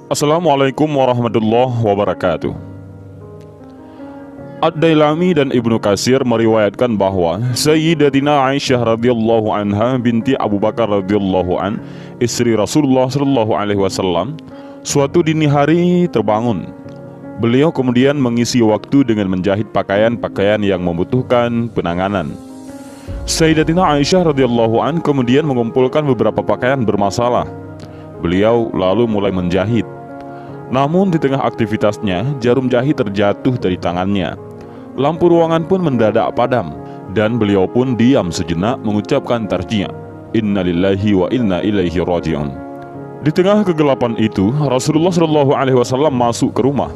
Assalamualaikum warahmatullahi wabarakatuh. Ad-Dailami dan Ibnu Katsir meriwayatkan bahwa Sayyidatina Aisyah radhiyallahu anha binti Abu Bakar radhiyallahu an, istri Rasulullah sallallahu alaihi wasallam, suatu dini hari terbangun. Beliau kemudian mengisi waktu dengan menjahit pakaian-pakaian yang membutuhkan penanganan. Sayyidatina Aisyah radhiyallahu an kemudian mengumpulkan beberapa pakaian bermasalah. Beliau lalu mulai menjahit. Namun di tengah aktivitasnya, jarum jahit terjatuh dari tangannya. Lampu ruangan pun mendadak padam, dan beliau pun diam sejenak mengucapkan tarjih, Innalillahi wa inna ilaihi raji'un. Di tengah kegelapan itu, Rasulullah SAW masuk ke rumah.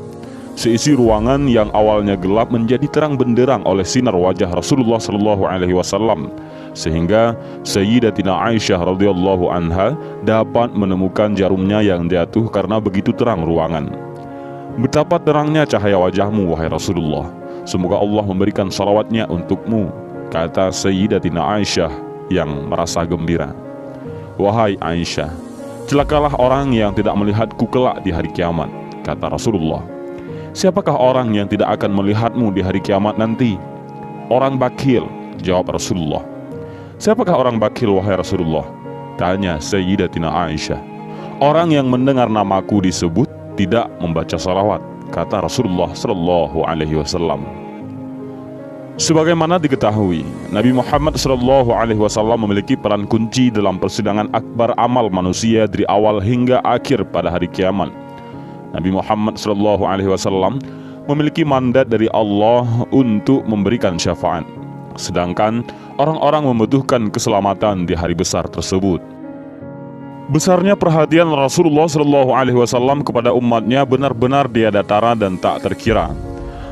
Seisi ruangan yang awalnya gelap menjadi terang benderang oleh sinar wajah Rasulullah SAW, sehingga Sayyidatina Aisyah radhiyallahu anha dapat menemukan jarumnya yang jatuh karena begitu terang ruangan. Betapa terangnya cahaya wajahmu, wahai Rasulullah. Semoga Allah memberikan salawatnya untukmu, kata Sayyidatina Aisyah yang merasa gembira. Wahai Aisyah, celakalah orang yang tidak melihatku kelak di hari kiamat, kata Rasulullah. Siapakah orang yang tidak akan melihatmu di hari kiamat nanti? Orang bakil, jawab Rasulullah. Siapakah orang bakil, wahai Rasulullah? Tanya Sayyidatina Aisyah. Orang yang mendengar namaku disebut tidak membaca salawat, kata Rasulullah sallallahu alaihi wasallam. Sebagaimana diketahui, Nabi Muhammad sallallahu alaihi wasallam memiliki peran kunci dalam persidangan akbar amal manusia dari awal hingga akhir pada hari kiamat. Nabi Muhammad SAW memiliki mandat dari Allah untuk memberikan syafaat, sedangkan orang-orang membutuhkan keselamatan di hari besar tersebut. Besarnya perhatian Rasulullah SAW kepada umatnya benar-benar tiada tara dan tak terkira.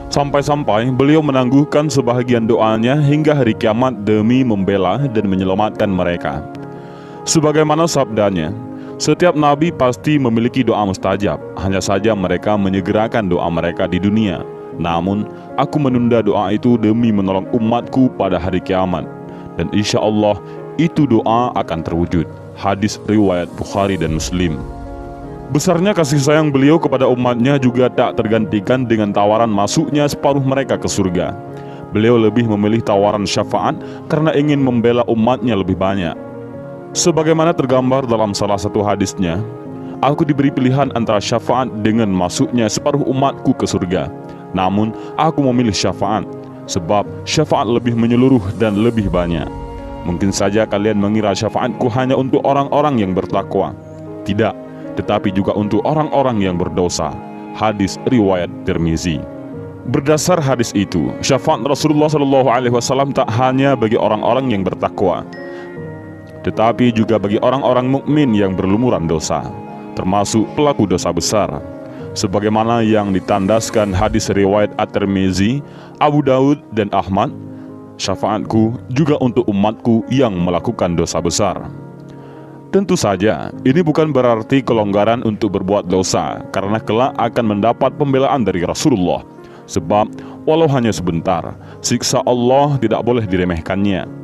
Sampai-sampai beliau menangguhkan sebahagian doanya hingga hari kiamat demi membela dan menyelamatkan mereka. Sebagaimana sabdanya, setiap nabi pasti memiliki doa mustajab, hanya saja mereka menyegerakan doa mereka di dunia. Namun, aku menunda doa itu demi menolong umatku pada hari kiamat. Dan insya Allah, itu doa akan terwujud. Hadis riwayat Bukhari dan Muslim. Besarnya kasih sayang beliau kepada umatnya juga tak tergantikan dengan tawaran masuknya separuh mereka ke surga. Beliau lebih memilih tawaran syafaat karena ingin membela umatnya lebih banyak. Sebagaimana tergambar dalam salah satu hadisnya, aku diberi pilihan antara syafaat dengan masuknya separuh umatku ke surga. Namun, aku memilih syafaat, sebab syafaat lebih menyeluruh dan lebih banyak. Mungkin saja kalian mengira syafaatku hanya untuk orang-orang yang bertakwa. Tidak, tetapi juga untuk orang-orang yang berdosa. Hadis riwayat Tirmizi. Berdasar hadis itu, syafaat Rasulullah SAW tak hanya bagi orang-orang yang bertakwa, tetapi juga bagi orang-orang mukmin yang berlumuran dosa, termasuk pelaku dosa besar. Sebagaimana yang ditandaskan hadis riwayat At-Tirmizi, Abu Daud dan Ahmad, syafaatku juga untuk umatku yang melakukan dosa besar. Tentu saja, ini bukan berarti kelonggaran untuk berbuat dosa, karena kelak akan mendapat pembelaan dari Rasulullah. Sebab, walau hanya sebentar, siksa Allah tidak boleh diremehkannya.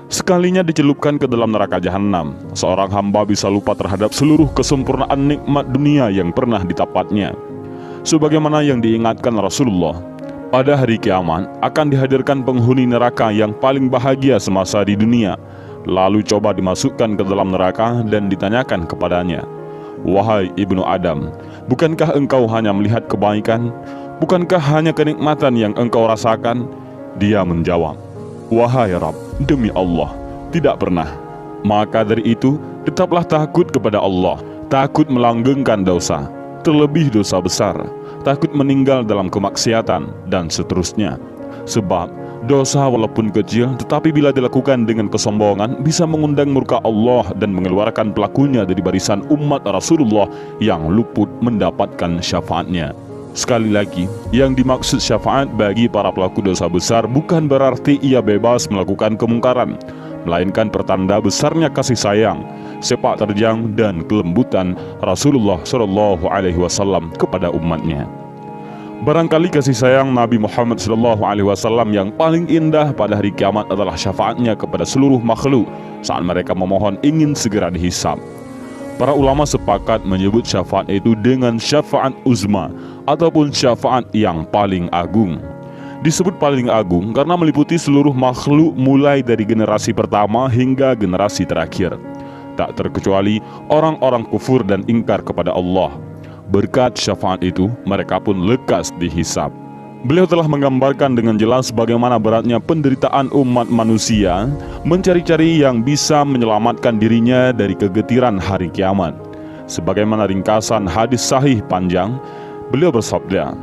Sekalinya dicelupkan ke dalam neraka jahanam, seorang hamba bisa lupa terhadap seluruh kesempurnaan nikmat dunia yang pernah didapatnya. Sebagaimana yang diingatkan Rasulullah, pada hari kiamat akan dihadirkan penghuni neraka yang paling bahagia semasa di dunia. Lalu coba dimasukkan ke dalam neraka dan ditanyakan kepadanya, wahai ibnu Adam, bukankah engkau hanya melihat kebaikan? Bukankah hanya kenikmatan yang engkau rasakan? Dia menjawab, wahai Rabb, demi Allah, tidak pernah. Maka dari itu, tetaplah takut kepada Allah, takut melanggengkan dosa, terlebih dosa besar, takut meninggal dalam kemaksiatan, dan seterusnya. Sebab, dosa walaupun kecil, tetapi bila dilakukan dengan kesombongan, bisa mengundang murka Allah dan mengeluarkan pelakunya dari barisan umat Rasulullah yang luput mendapatkan syafaatnya. Sekali lagi, yang dimaksud syafaat bagi para pelaku dosa besar bukan berarti ia bebas melakukan kemungkaran, melainkan pertanda besarnya kasih sayang, sepak terjang dan kelembutan Rasulullah SAW kepada umatnya. Barangkali kasih sayang Nabi Muhammad SAW yang paling indah pada hari kiamat adalah syafaatnya kepada seluruh makhluk saat mereka memohon ingin segera dihisab. Para ulama sepakat menyebut syafaat itu dengan syafaat uzma ataupun syafaat yang paling agung. Disebut paling agung karena meliputi seluruh makhluk mulai dari generasi pertama hingga generasi terakhir, tak terkecuali orang-orang kufur dan ingkar kepada Allah. Berkat syafaat itu, mereka pun lekas dihisab. Beliau telah menggambarkan dengan jelas bagaimana beratnya penderitaan umat manusia mencari-cari yang bisa menyelamatkan dirinya dari kegetiran hari kiamat. Sebagaimana ringkasan hadis sahih panjang, beliau bersabda,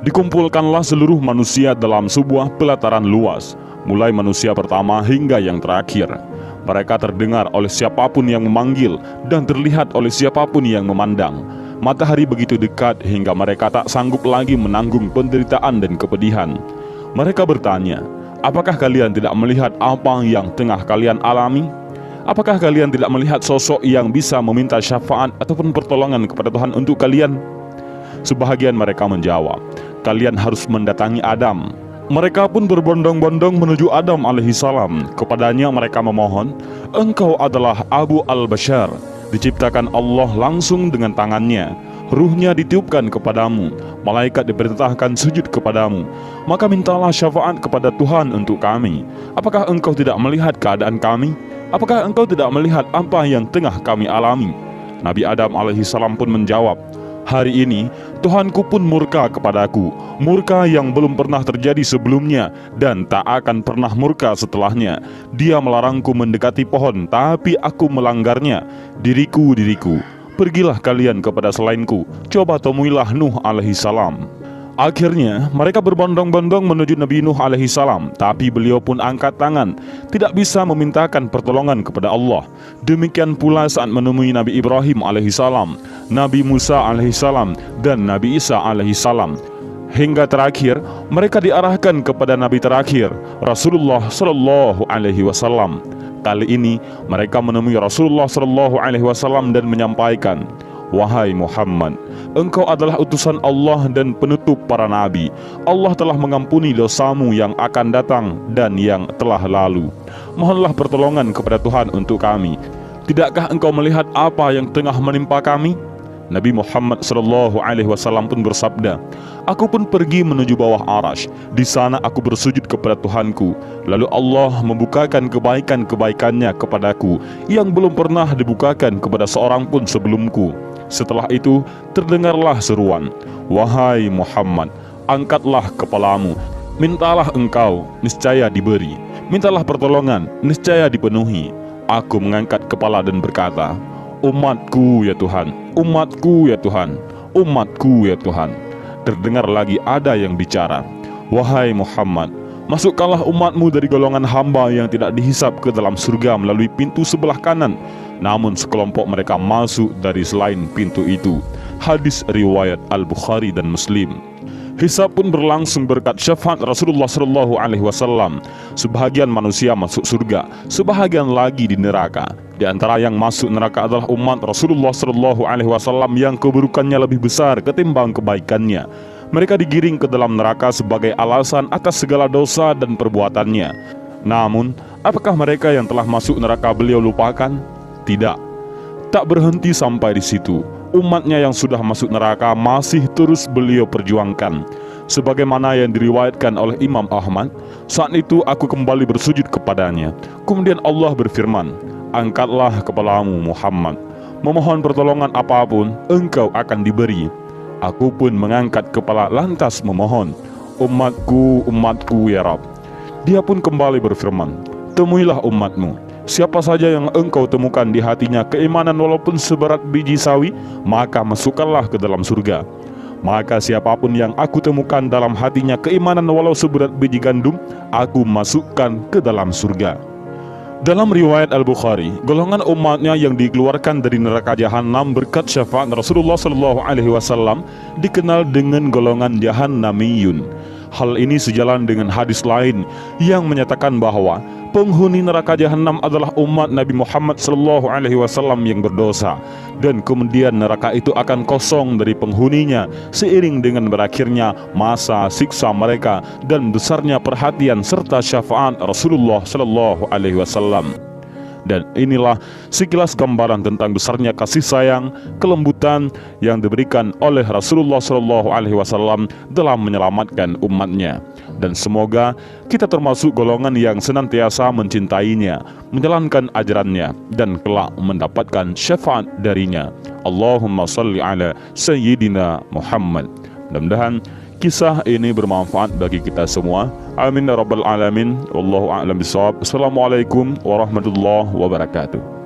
"Dikumpulkanlah seluruh manusia dalam sebuah pelataran luas, mulai manusia pertama hingga yang terakhir. Mereka terdengar oleh siapapun yang memanggil dan terlihat oleh siapapun yang memandang. Matahari begitu dekat hingga mereka tak sanggup lagi menanggung penderitaan dan kepedihan. Mereka bertanya, apakah kalian tidak melihat apa yang tengah kalian alami? Apakah kalian tidak melihat sosok yang bisa meminta syafaat ataupun pertolongan kepada Tuhan untuk kalian?" Sebahagian mereka menjawab, "Kalian harus mendatangi Adam." Mereka pun berbondong-bondong menuju Adam alaihissalam. Kepadanya mereka memohon, "Engkau adalah Abu al-Bashar, diciptakan Allah langsung dengan tangannya. Ruhnya ditiupkan kepadamu, malaikat diperintahkan sujud kepadamu. Maka mintalah syafaat kepada Tuhan untuk kami. Apakah engkau tidak melihat keadaan kami? Apakah engkau tidak melihat apa yang tengah kami alami?" Nabi Adam alaihissalam pun menjawab, "Hari ini Tuhanku pun murka kepadaku, murka yang belum pernah terjadi sebelumnya dan tak akan pernah murka setelahnya. Dia melarangku mendekati pohon, tapi aku melanggarnya. Diriku, pergilah kalian kepada selainku, coba temuilah Nuh alaihissalam." Akhirnya mereka berbondong-bondong menuju Nabi Nuh alaihissalam, tapi beliau pun angkat tangan, tidak bisa memintakan pertolongan kepada Allah. Demikian pula saat menemui Nabi Ibrahim alaihissalam, Nabi Musa alaihissalam, dan Nabi Isa alaihissalam. Hingga terakhir mereka diarahkan kepada Nabi terakhir, Rasulullah Shallallahu Alaihi Wasallam. Kali ini mereka menemui Rasulullah Shallallahu Alaihi Wasallam dan menyampaikan, "Wahai Muhammad, engkau adalah utusan Allah dan penutup para nabi. Allah telah mengampuni dosamu yang akan datang dan yang telah lalu. Mohonlah pertolongan kepada Tuhan untuk kami. Tidakkah engkau melihat apa yang tengah menimpa kami?" Nabi Muhammad SAW pun bersabda, "Aku pun pergi menuju bawah arash. Di sana aku bersujud kepada Tuhanku. Lalu Allah membukakan kebaikan-kebaikannya kepadaku yang belum pernah dibukakan kepada seorang pun sebelumku. Setelah itu terdengarlah seruan, 'Wahai Muhammad, angkatlah kepalamu. Mintalah engkau, niscaya diberi. Mintalah pertolongan, niscaya dipenuhi.' Aku mengangkat kepala dan berkata, 'Umatku ya Tuhan, umatku ya Tuhan, umatku ya Tuhan.' Terdengar lagi ada yang bicara, 'Wahai Muhammad, masukkanlah umatmu dari golongan hamba yang tidak dihisap ke dalam surga melalui pintu sebelah kanan.' Namun sekelompok mereka masuk dari selain pintu itu." Hadis riwayat Al-Bukhari dan Muslim. Hisab pun berlangsung berkat syafaat Rasulullah SAW. Sebahagian manusia masuk surga, sebahagian lagi di neraka. Di antara yang masuk neraka adalah umat Rasulullah SAW yang keburukannya lebih besar ketimbang kebaikannya. Mereka digiring ke dalam neraka sebagai alasan atas segala dosa dan perbuatannya. Namun, apakah mereka yang telah masuk neraka beliau lupakan? Tidak. Tak berhenti sampai di situ. Umatnya yang sudah masuk neraka masih terus beliau perjuangkan. Sebagaimana yang diriwayatkan oleh Imam Ahmad, saat itu aku kembali bersujud kepadanya. Kemudian Allah berfirman, "Angkatlah kepalamu Muhammad. Memohon pertolongan apapun, engkau akan diberi." Aku pun mengangkat kepala lantas memohon, "Umatku, umatku ya Rabb." Dia pun kembali berfirman, "Temuilah umatmu. Siapa saja yang engkau temukan di hatinya keimanan walaupun seberat biji sawi, maka masukkanlah ke dalam surga. Maka siapapun yang aku temukan dalam hatinya keimanan walau seberat biji gandum, aku masukkan ke dalam surga." Dalam riwayat Al-Bukhari, golongan umatnya yang dikeluarkan dari neraka jahanam berkat syafaat Rasulullah SAW dikenal dengan golongan Jahannamiyun. Hal ini sejalan dengan hadis lain yang menyatakan bahwa penghuni neraka jahanam adalah umat Nabi Muhammad SAW yang berdosa, dan kemudian neraka itu akan kosong dari penghuninya seiring dengan berakhirnya masa siksa mereka dan besarnya perhatian serta syafaat Rasulullah SAW. Dan inilah sekilas gambaran tentang besarnya kasih sayang, kelembutan yang diberikan oleh Rasulullah SAW dalam menyelamatkan umatnya. Dan semoga kita termasuk golongan yang senantiasa mencintainya, menjalankan ajarannya, dan kelak mendapatkan syafaat darinya. Allahumma salli ala Sayyidina Muhammad. Mudah-mudahan kisah ini bermanfaat bagi kita semua. Amin ya rabbal alamin. Wallahu a'lam bishawab. Assalamualaikum warahmatullahi wabarakatuh.